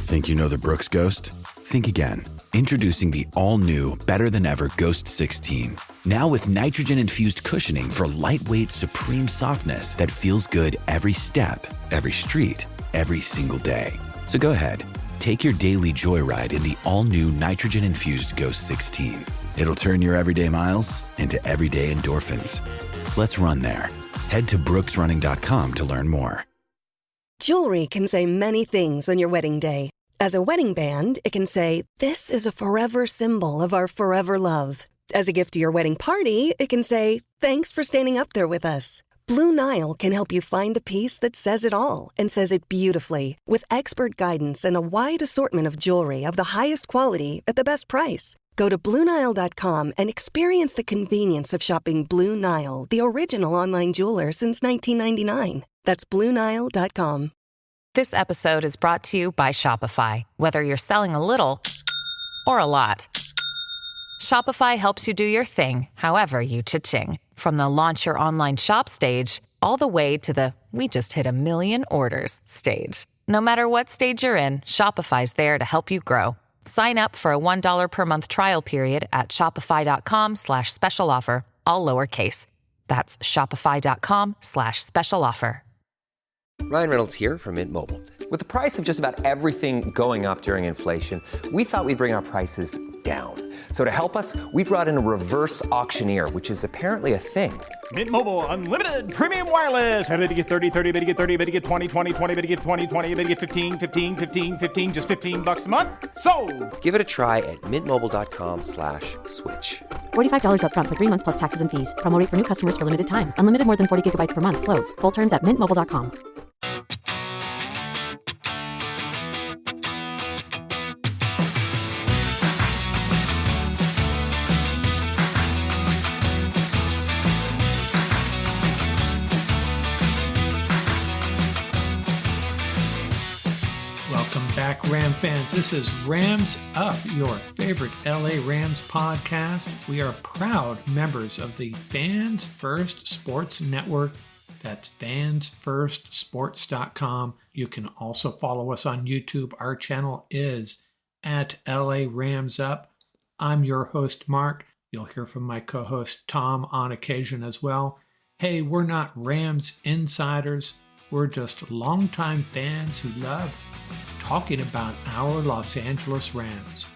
Think you know the Brooks Ghost? Think again. Introducing the all-new, better-than-ever Ghost 16. Now with nitrogen-infused cushioning for lightweight, supreme softness that feels good every step, every street, every single day. So go ahead, take your daily joyride in the all-new nitrogen-infused Ghost 16. It'll turn your everyday miles into everyday endorphins. Let's run there. Head to brooksrunning.com to learn more. Jewelry can say many things on your wedding day. As a wedding band, it can say, "This is a forever symbol of our forever love." As a gift to your wedding party, it can say, "Thanks for standing up there with us." Blue Nile can help you find the piece that says it all and says it beautifully, with expert guidance and a wide assortment of jewelry of the highest quality at the best price. Go to BlueNile.com and experience the convenience of shopping Blue Nile, the original online jeweler since 1999. That's BlueNile.com. This episode is brought to you by Shopify. Whether you're selling a little or a lot, Shopify helps you do your thing, however you cha-ching. From the launch your online shop stage, all the way to the we just hit 1 million orders stage. No matter what stage you're in, Shopify's there to help you grow. Sign up for a $1 per month trial period at shopify.com/special offer, all lowercase. That's shopify.com/special offer. Ryan Reynolds here from Mint Mobile. With the price of just about everything going up during inflation, we thought we'd bring our prices down. So to help us, we brought in a reverse auctioneer, which is apparently a thing. Mint Mobile Unlimited Premium Wireless. How to get 30, 30, bit to get 30, bit to get 20, 20, 20, bit to get 20, 20, bit to get 15, 15, 15, 15, just $15 a month? Sold! Give it a try at mintmobile.com/switch. $45 up front for 3 months plus taxes and fees. Promo rate for new customers for limited time. Unlimited more than 40 gigabytes per month. Slows full terms at mintmobile.com. Welcome back, Ram fans. This is Rams Up, your favorite LA Rams podcast. We are proud members of the Fans First Sports Network. That's fansfirstsports.com. You can also follow us on YouTube. Our channel is at LA Rams Up. I'm your host, Mark. You'll hear from my co-host, Tom, on occasion as well. Hey, we're not Rams insiders. We're just longtime fans who love talking about our Los Angeles Rams.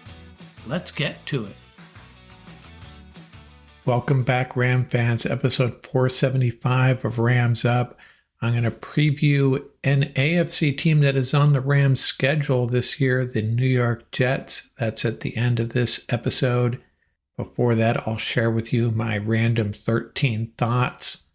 Let's get to it. Welcome back, Ram fans. Episode 475 of Rams Up. I'm going to preview an AFC team that is on the Rams schedule this year, the New York Jets. That's at the end of this episode. Before that, I'll share with you my random 13 thoughts.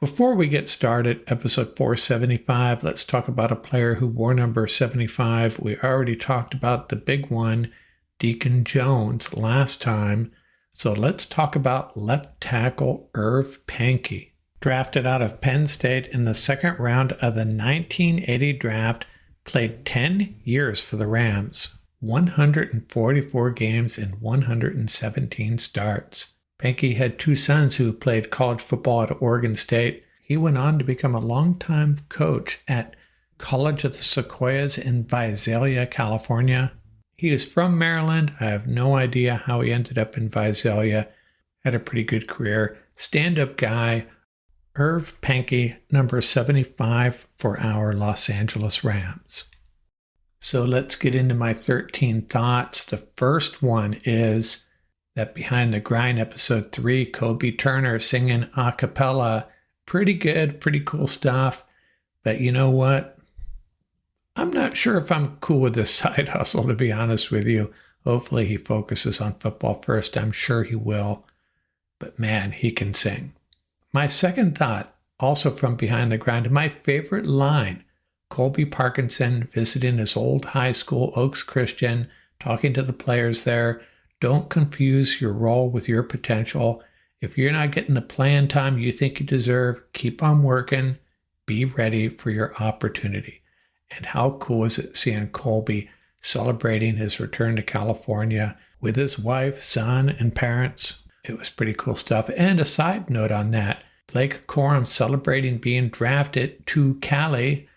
Before we get started, episode 475, let's talk about a player who wore number 75. We already talked about the big one, Deacon Jones, last time. So let's talk about left tackle Irv Pankey. Drafted out of Penn State in the second round of the 1980 draft, played 10 years for the Rams, 144 games and 117 starts. Pankey had 2 sons who played college football at Oregon State. He went on to become a longtime coach at College of the Sequoias in Visalia, California. He is from Maryland. I have no idea how he ended up in Visalia. Had a pretty good career. Stand-up guy. Irv Pankey, number 75 for our Los Angeles Rams. So let's get into my 13 thoughts. The first one is that Behind the Grind episode 3, Kobe Turner singing a cappella. Pretty good, pretty cool stuff. But you know what? I'm not sure if I'm cool with this side hustle, to be honest with you. Hopefully he focuses on football first. I'm sure he will. But man, he can sing. My second thought, also from Behind the Grind, my favorite line, Colby Parkinson visiting his old high school, Oaks Christian, talking to the players there. Don't confuse your role with your potential. If you're not getting the playing time you think you deserve, keep on working. Be ready for your opportunity. And how cool is it seeing Colby celebrating his return to California with his wife, son, and parents? It was pretty cool stuff. And a side note on that, Blake Corum celebrating being drafted to Cali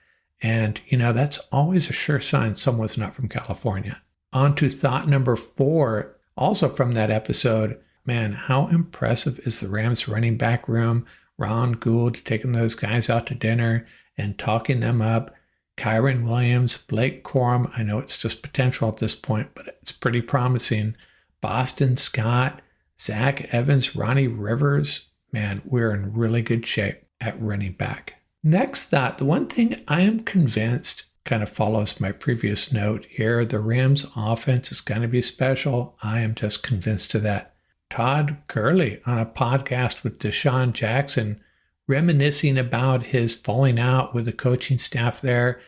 And, that's always a sure sign someone's not from California. On to thought number 4, also from that episode. Man, how impressive is the Rams running back room? Ron Gould taking those guys out to dinner and talking them up. Kyren Williams, Blake Corum. I know it's just potential at this point, but it's pretty promising. Boston Scott, Zach Evans, Ronnie Rivers. Man, we're in really good shape at running back. Next thought, the one thing I am convinced kind of follows my previous note here. The Rams offense is going to be special. I am just convinced of that. Todd Gurley on a podcast with Deshaun Jackson reminiscing about his falling out with the coaching staff there.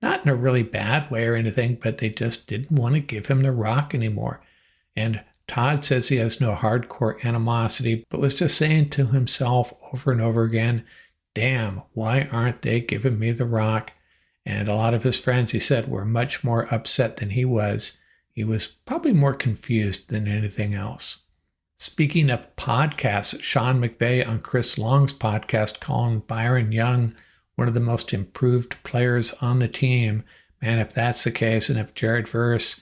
Not in a really bad way or anything, but they just didn't want to give him the rock anymore. And Todd says he has no hardcore animosity, but was just saying to himself over and over again, damn, why aren't they giving me the rock? And a lot of his friends, he said, were much more upset than he was. He was probably more confused than anything else. Speaking of podcasts, Sean McVay on Chris Long's podcast calling Byron Young one of the most improved players on the team. Man, if that's the case, and if Jared Verse,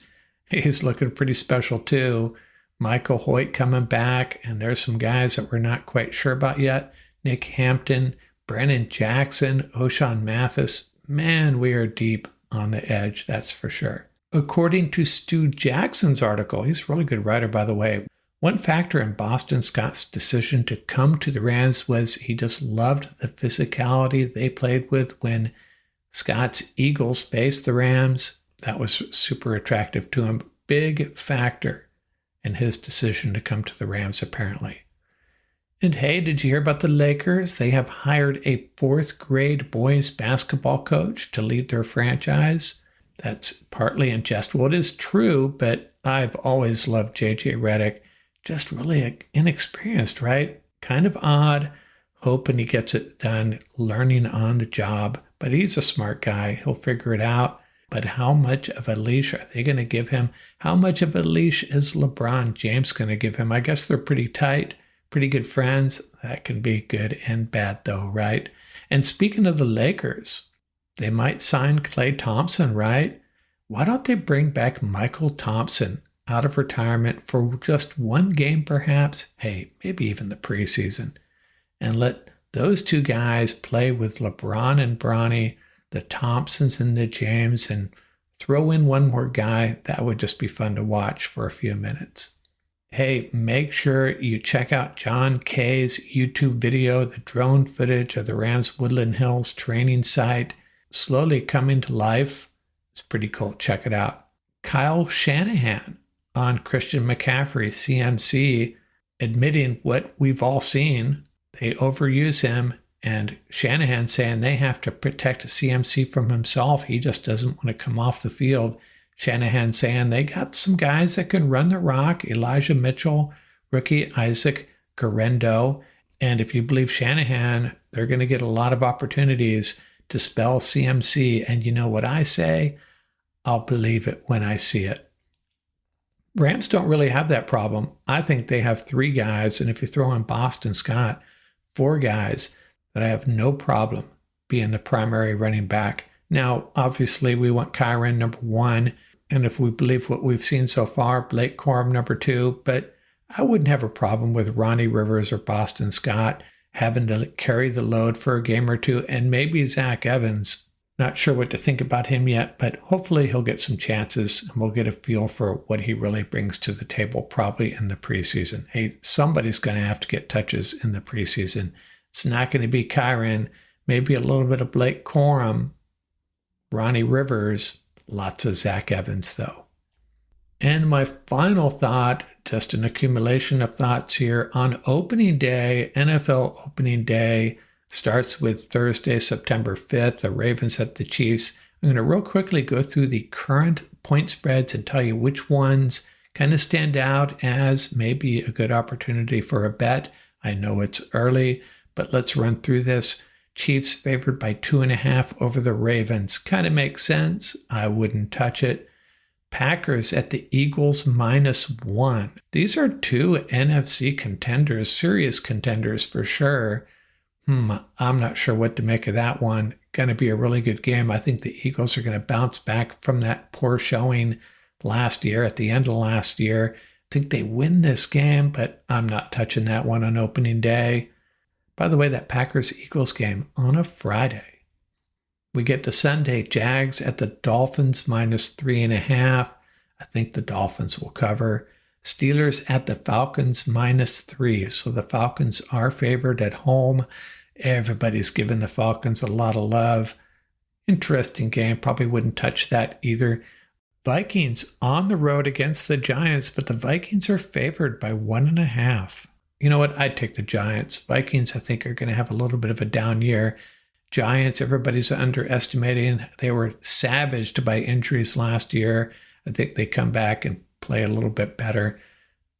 he's looking pretty special too. Michael Hoyt coming back, and there's some guys that we're not quite sure about yet. Nick Hampton, Brennan Jackson, O'Shawn Mathis. Man, we are deep on the edge, that's for sure. According to Stu Jackson's article, he's a really good writer, by the way, one factor in Boston Scott's decision to come to the Rams was he just loved the physicality they played with when Scott's Eagles faced the Rams. That was super attractive to him. Big factor in his decision to come to the Rams, apparently. And hey, did you hear about the Lakers? They have hired a 4th grade boys basketball coach to lead their franchise. That's partly in jest. Well, it is true, but I've always loved J.J. Redick. Just really inexperienced, right? Kind of odd, hoping he gets it done, learning on the job. But he's a smart guy. He'll figure it out. But how much of a leash are they going to give him? How much of a leash is LeBron James going to give him? I guess they're pretty tight, pretty good friends. That can be good and bad though, right? And speaking of the Lakers, they might sign Klay Thompson, right? Why don't they bring back Michael Thompson out of retirement for just one game perhaps? Hey, maybe even the preseason. And let those two guys play with LeBron and Bronny, the Thompsons and the James, and throw in one more guy. That would just be fun to watch for a few minutes. Hey, make sure you check out John Kay's YouTube video, the drone footage of the Rams Woodland Hills training site, slowly coming to life. It's pretty cool. Check it out. Kyle Shanahan on Christian McCaffrey, CMC, admitting what we've all seen. They overuse him, and Shanahan saying they have to protect CMC from himself. He just doesn't want to come off the field. Shanahan saying they got some guys that can run the rock. Elijah Mitchell, rookie Isaac Guerendo. And if you believe Shanahan, they're going to get a lot of opportunities to spell CMC. And you know what I say? I'll believe it when I see it. Rams don't really have that problem. I think they have 3 guys, and if you throw in Boston Scott, 4 guys that I have no problem being the primary running back. Now, obviously, we want Kyren number 1, and if we believe what we've seen so far, Blake Corum number 2, but I wouldn't have a problem with Ronnie Rivers or Boston Scott having to carry the load for a game or 2, and maybe Zach Evans. Not sure what to think about him yet, but hopefully he'll get some chances and we'll get a feel for what he really brings to the table probably in the preseason. Hey, somebody's going to have to get touches in the preseason. It's not going to be Kyren, maybe a little bit of Blake Corum, Ronnie Rivers, lots of Zach Evans though. And my final thought, just an accumulation of thoughts here, on opening day, NFL opening day, starts with Thursday, September 5th, the Ravens at the Chiefs. I'm going to real quickly go through the current point spreads and tell you which ones kind of stand out as maybe a good opportunity for a bet. I know it's early, but let's run through this. Chiefs favored by 2.5 over the Ravens. Kind of makes sense. I wouldn't touch it. Packers at the Eagles -1. These are 2 NFC contenders, serious contenders for sure. I'm not sure what to make of that one. going to be a really good game. I think the Eagles are going to bounce back from that poor showing last year, at the end of last year. I think they win this game, but I'm not touching that one on opening day. By the way, that Packers-Eagles game on a Friday. We get to Sunday, Jags at the Dolphins -3.5. I think the Dolphins will cover. Steelers at the Falcons -3. So the Falcons are favored at home. Everybody's giving the Falcons a lot of love. Interesting game. Probably wouldn't touch that either. Vikings on the road against the Giants, but the Vikings are favored by 1.5. You know what? I'd take the Giants. Vikings, I think, are going to have a little bit of a down year. Giants, everybody's underestimating. They were savaged by injuries last year. I think they come back and play a little bit better.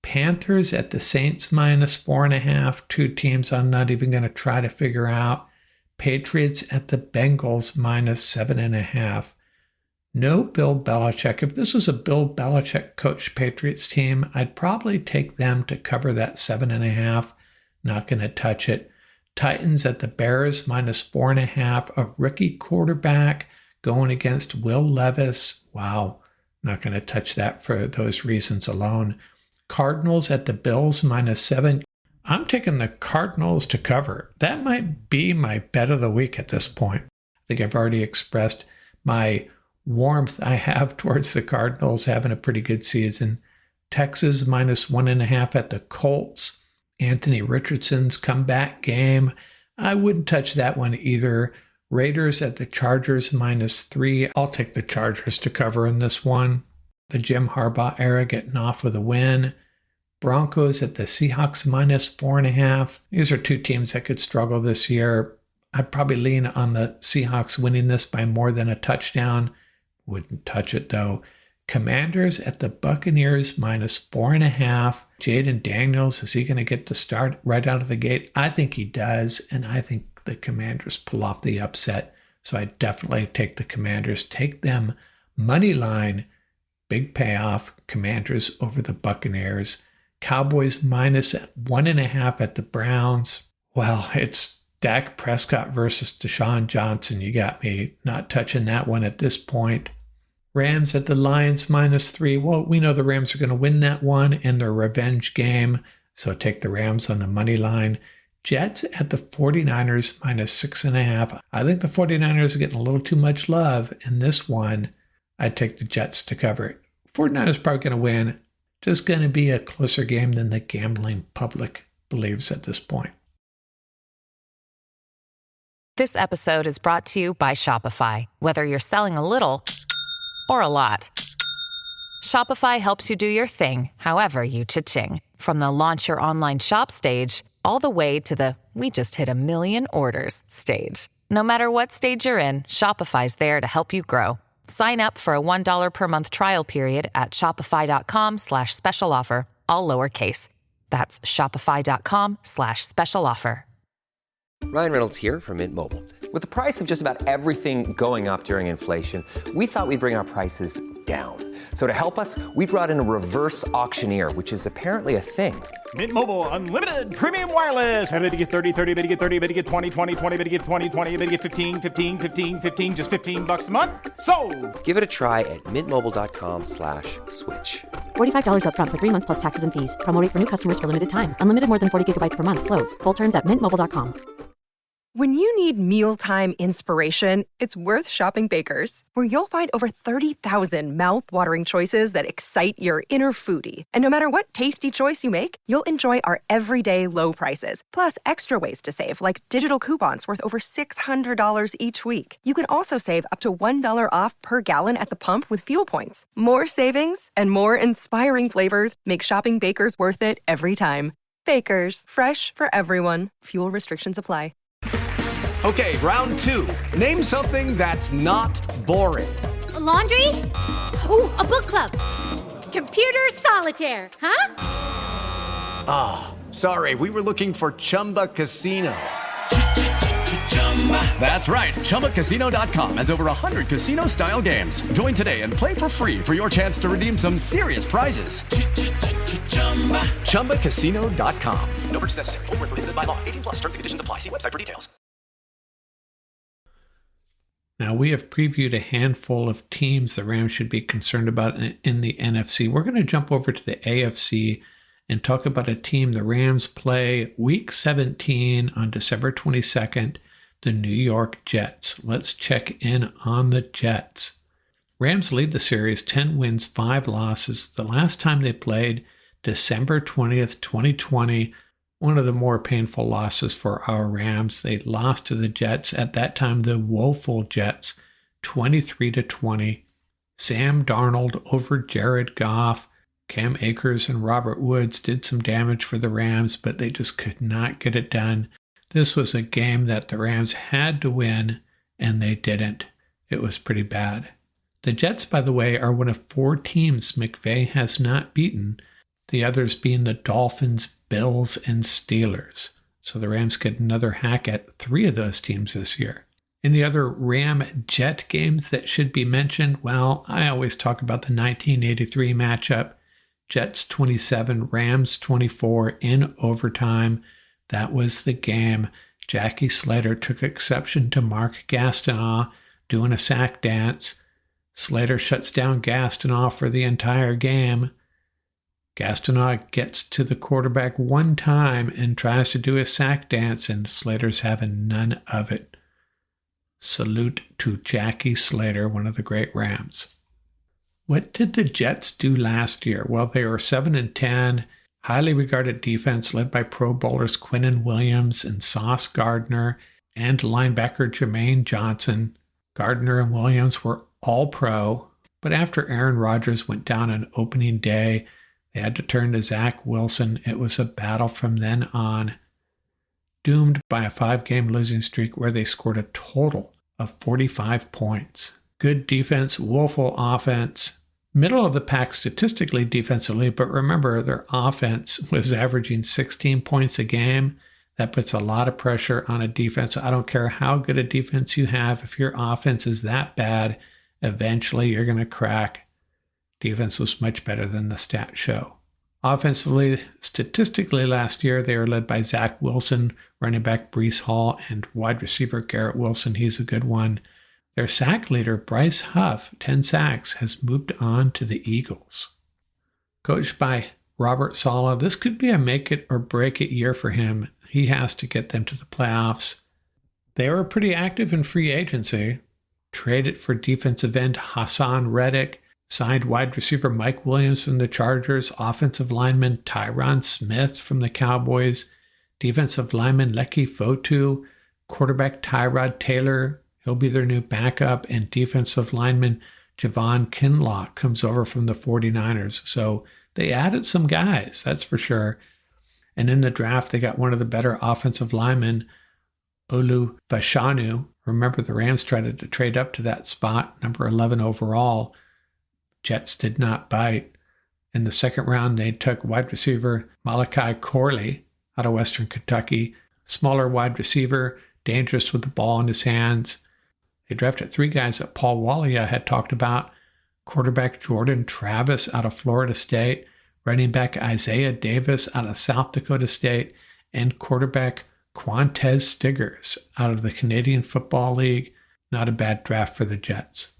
Panthers at the Saints -4.5. Two teams I'm not even going to try to figure out. Patriots at the Bengals -7.5. No Bill Belichick. If this was a Bill Belichick coached Patriots team, I'd probably take them to cover that 7.5. Not going to touch it. Titans at the Bears -4.5. A rookie quarterback going against Will Levis. Wow. Not going to touch that for those reasons alone. Cardinals at the Bills -7. I'm taking the Cardinals to cover. That might be my bet of the week at this point. I think I've already expressed my warmth I have towards the Cardinals having a pretty good season. Texas -1.5 at the Colts. Anthony Richardson's comeback game. I wouldn't touch that one either. Raiders at the Chargers -3. I'll take the Chargers to cover in this one. The Jim Harbaugh era getting off with a win. Broncos at the Seahawks -4.5. These are two teams that could struggle this year. I'd probably lean on the Seahawks winning this by more than a touchdown. Wouldn't touch it though. Commanders at the Buccaneers -4.5. Jaden Daniels, is he going to get the start right out of the gate? I think he does, and I think the Commanders pull off the upset. So I definitely take the Commanders. Take them money line. Big payoff. Commanders over the Buccaneers. Cowboys -1.5 at the Browns. Well, it's Dak Prescott versus Deshaun Johnson. You got me not touching that one at this point. Rams at the Lions -3. Well, we know the Rams are going to win that one in their revenge game. So take the Rams on the money line. Jets at the 49ers -6.5. I think the 49ers are getting a little too much love in this one. I'd take the Jets to cover it. 49ers are probably going to win. Just going to be a closer game than the gambling public believes at this point. This episode is brought to you by Shopify. Whether you're selling a little or a lot, Shopify helps you do your thing, however you cha-ching. From the launch your online shop stage, all the way to the we just hit 1 million orders stage. No matter what stage you're in, Shopify's there to help you grow. Sign up for a $1 per month trial period at shopify.com/special offer, all lowercase. That's shopify.com/special offer. Ryan Reynolds here from Mint Mobile. With the price of just about everything going up during inflation, we thought we'd bring our prices down. So to help us, we brought in a reverse auctioneer, which is apparently a thing. Mint Mobile Unlimited Premium Wireless. How to get 30, 30, bit to get 30, bit to get 20, 20, 20, bit to get 20, 20, bit to get 15, 15, 15, 15, just $15 a month? Sold! Give it a try at mintmobile.com/switch. $45 up front for 3 months plus taxes and fees. Promo rate for new customers for limited time. Unlimited more than 40 gigabytes per month. Slows full terms at mintmobile.com. When you need mealtime inspiration, it's worth shopping Baker's, where you'll find over 30,000 mouth-watering choices that excite your inner foodie. And no matter what tasty choice you make, you'll enjoy our everyday low prices, plus extra ways to save, like digital coupons worth over $600 each week. You can also save up to $1 off per gallon at the pump with fuel points. More savings and more inspiring flavors make shopping Baker's worth it every time. Baker's, fresh for everyone. Fuel restrictions apply. Okay, round 2. Name something that's not boring. A laundry? Ooh, a book club. Computer solitaire, huh? Ah, sorry, we were looking for Chumba Casino. That's right, ChumbaCasino.com has over 100 casino-style games. Join today and play for free for your chance to redeem some serious prizes. ChumbaCasino.com. No purchase necessary. Void where prohibited by law. 18+ terms and conditions apply. See website for details. Now, we have previewed a handful of teams the Rams should be concerned about in the NFC. We're going to jump over to the AFC and talk about a team the Rams play Week 17 on December 22nd, the New York Jets. Let's check in on the Jets. Rams lead the series 10 wins, 5 losses. The last time they played, December 20th, 2020, one of the more painful losses for our Rams. They lost to the Jets, at that time the woeful Jets, 23-20. Sam Darnold over Jared Goff. Cam Akers and Robert Woods did some damage for the Rams, but they just could not get it done. This was a game that the Rams had to win, and they didn't. It was pretty bad. The Jets, by the way, are one of 4 teams McVay has not beaten, the others being the Dolphins, Bills, and Steelers. So the Rams get another hack at 3 of those teams this year. Any other Ram-Jet games that should be mentioned? Well, I always talk about the 1983 matchup. Jets 27, Rams 24 in overtime. That was the game. Jackie Slater took exception to Mark Gastineau doing a sack dance. Slater shuts down Gastineau for the entire game. Gastineau gets to the quarterback one time and tries to do a sack dance, and Slater's having none of it. Salute to Jackie Slater, one of the great Rams. What did the Jets do last year? Well, they were 7-10, highly regarded defense led by Pro Bowlers Quinnen Williams and Sauce Gardner and linebacker Jermaine Johnson. Gardner and Williams were all pro, but after Aaron Rodgers went down on opening day, they had to turn to Zach Wilson. It was a battle from then on, doomed by a 5-game losing streak where they scored a total of 45 points. Good defense, woeful offense. Middle of the pack statistically defensively, but remember their offense was averaging 16 points a game. That puts a lot of pressure on a defense. I don't care how good a defense you have. If your offense is that bad, eventually you're going to crack. Defense was much better than the stats show. Offensively, statistically last year, they were led by Zach Wilson, running back Breece Hall, and wide receiver Garrett Wilson. He's a good one. Their sack leader, Bryce Huff, 10 sacks, has moved on to the Eagles. Coached by Robert Saleh, this could be a make-it-or-break-it year for him. He has to get them to the playoffs. They were pretty active in free agency. Traded for defensive end Hassan Reddick, signed wide receiver Mike Williams from the Chargers, offensive lineman Tyron Smith from the Cowboys, defensive lineman Leki Fotu, quarterback Tyrod Taylor, he'll be their new backup, and defensive lineman Javon Kinlaw comes over from the 49ers. So they added some guys, that's for sure. And in the draft, they got one of the better offensive linemen, Olu Fashanu. Remember, the Rams tried to trade up to that spot, number 11 overall. Jets did not bite. In the second round, they took wide receiver Malachi Corley out of Western Kentucky. Smaller wide receiver, dangerous with the ball in his hands. They drafted 3 guys that Paul Walia had talked about. Quarterback Jordan Travis out of Florida State, running back Isaiah Davis out of South Dakota State, and quarterback Quantez Stiggers out of the Canadian Football League. Not a bad draft for the Jets.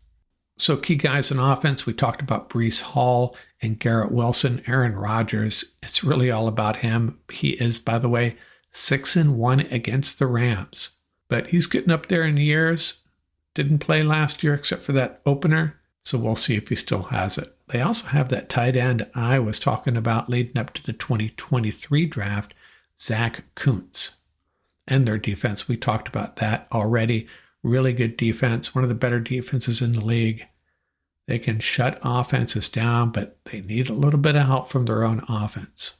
So key guys in offense, we talked about Breece Hall and Garrett Wilson. Aaron Rodgers, it's really all about him. He is, by the way, 6-1 against the Rams. But he's getting up there in years. Didn't play last year except for that opener, so we'll see if he still has it. They also have that tight end I was talking about leading up to the 2023 draft, Zach Kuntz. And their defense, we talked about that already. Really good defense, one of the better defenses in the league. They can shut offenses down, but they need a little bit of help from their own offense.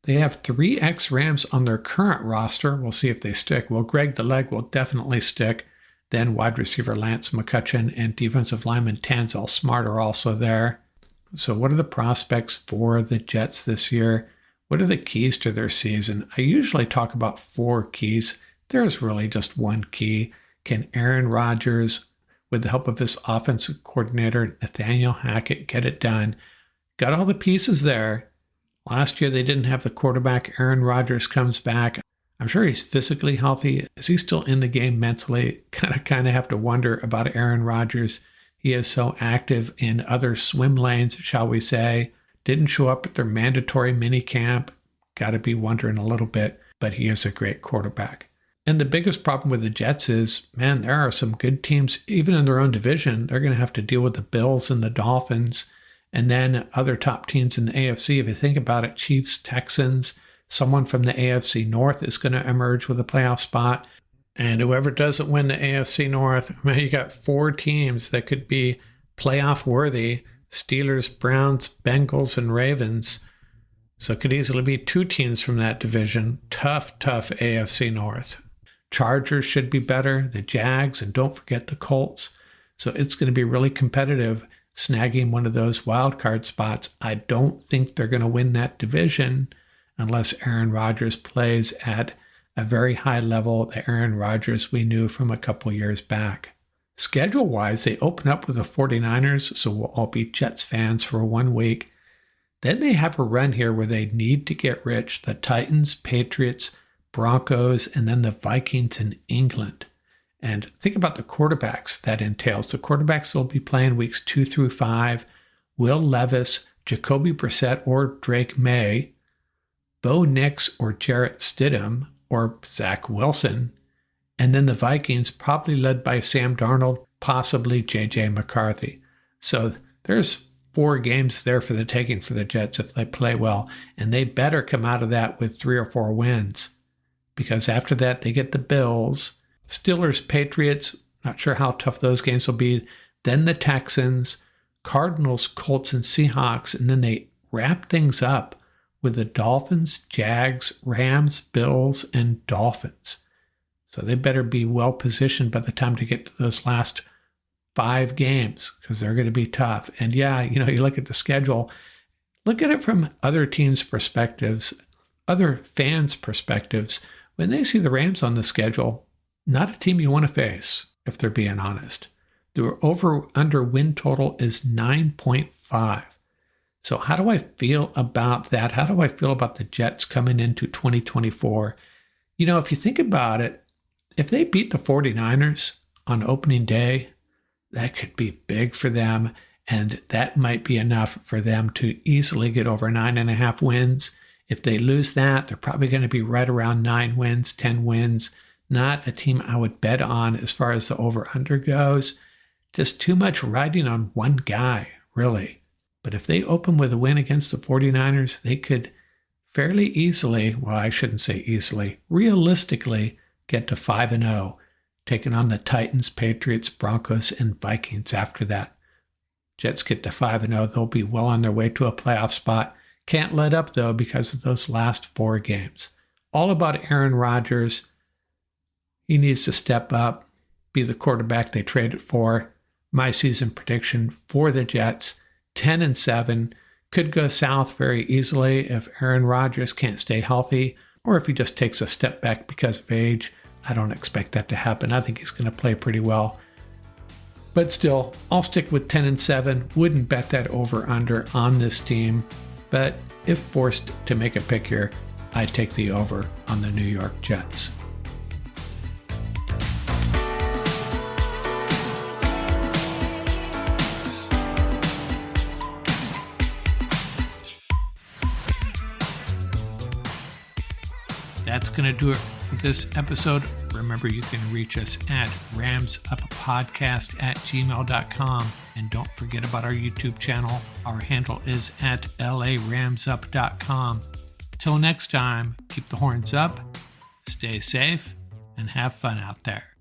They have 3 ex-Rams on their current roster. We'll see if they stick. Well, Greg the Leg will definitely stick. Then wide receiver Lance McCutcheon and defensive lineman Tanzel Smart are also there. So what are the prospects for the Jets this year? What are the keys to their season? I usually talk about 4 keys. There's really just one key. Can Aaron Rodgers, with the help of his offensive coordinator, Nathaniel Hackett, get it done? Got all the pieces there. Last year, they didn't have the quarterback. Aaron Rodgers comes back. I'm sure he's physically healthy. Is he still in the game mentally? Kind of have to wonder about Aaron Rodgers. He is so active in other swim lanes, shall we say. Didn't show up at their mandatory mini camp. Got to be wondering a little bit, but he is a great quarterback. And the biggest problem with the Jets is, man, there are some good teams, even in their own division. They're going to have to deal with the Bills and the Dolphins, and then other top teams in the AFC. If you think about it, Chiefs, Texans, someone from the AFC North is going to emerge with a playoff spot. And whoever doesn't win the AFC North, man, you got 4 teams that could be playoff worthy: Steelers, Browns, Bengals, and Ravens. So it could easily be 2 teams from that division. Tough AFC North. Chargers should be better, the Jags, and don't forget the Colts. So it's going to be really competitive snagging one of those wild card spots. I don't think they're going to win that division unless Aaron Rodgers plays at a very high level, the Aaron Rodgers we knew from a couple years back. Schedule-wise, they open up with the 49ers, so we'll all be Jets fans for 1 week. Then they have a run here where they need to get rich: the Titans, Patriots, Broncos, and then the Vikings in England. And think about the quarterbacks that entails. The quarterbacks will be playing weeks 2 through 5. Will Levis, Jacoby Brissett or Drake May, Bo Nix or Jarrett Stidham or Zach Wilson, and then the Vikings probably led by Sam Darnold, possibly J.J. McCarthy. So there's 4 games there for the taking for the Jets if they play well, and they better come out of that with 3 or 4 wins, because after that they get the Bills, Steelers, Patriots, not sure how tough those games will be, then the Texans, Cardinals, Colts, and Seahawks, and then they wrap things up with the Dolphins, Jags, Rams, Bills, and Dolphins. So they better be well positioned by the time to get to those last 5 games, because they're going to be tough. And yeah, you look at the schedule, look at it from other teams' perspectives, other fans' perspectives. When they see the Rams on the schedule, not a team you want to face, if they're being honest. The over-under win total is 9.5. So how do I feel about that? How do I feel about the Jets coming into 2024? If you think about it, if they beat the 49ers on opening day, that could be big for them, and that might be enough for them to easily get over 9.5 wins. If they lose that, they're probably going to be right around 9 wins, 10 wins. Not a team I would bet on as far as the over-under goes. Just too much riding on one guy, really. But if they open with a win against the 49ers, they could fairly easily, well, I shouldn't say easily, realistically get to 5-0, taking on the Titans, Patriots, Broncos, and Vikings after that. Jets get to 5-0, they'll be well on their way to a playoff spot. Can't let up, though, because of those last 4 games. All about Aaron Rodgers. He needs to step up, be the quarterback they traded for. My season prediction for the Jets, 10-7. Could go south very easily if Aaron Rodgers can't stay healthy, or if he just takes a step back because of age. I don't expect that to happen. I think he's going to play pretty well. But still, I'll stick with 10-7. Wouldn't bet that over-under on this team. But if forced to make a pick here, I'd take the over on the New York Jets. That's going to do it for this episode. Remember, you can reach us at ramsuppodcast@gmail.com. And don't forget about our YouTube channel. Our handle is at laramsup.com. Till next time, keep the horns up, stay safe, and have fun out there.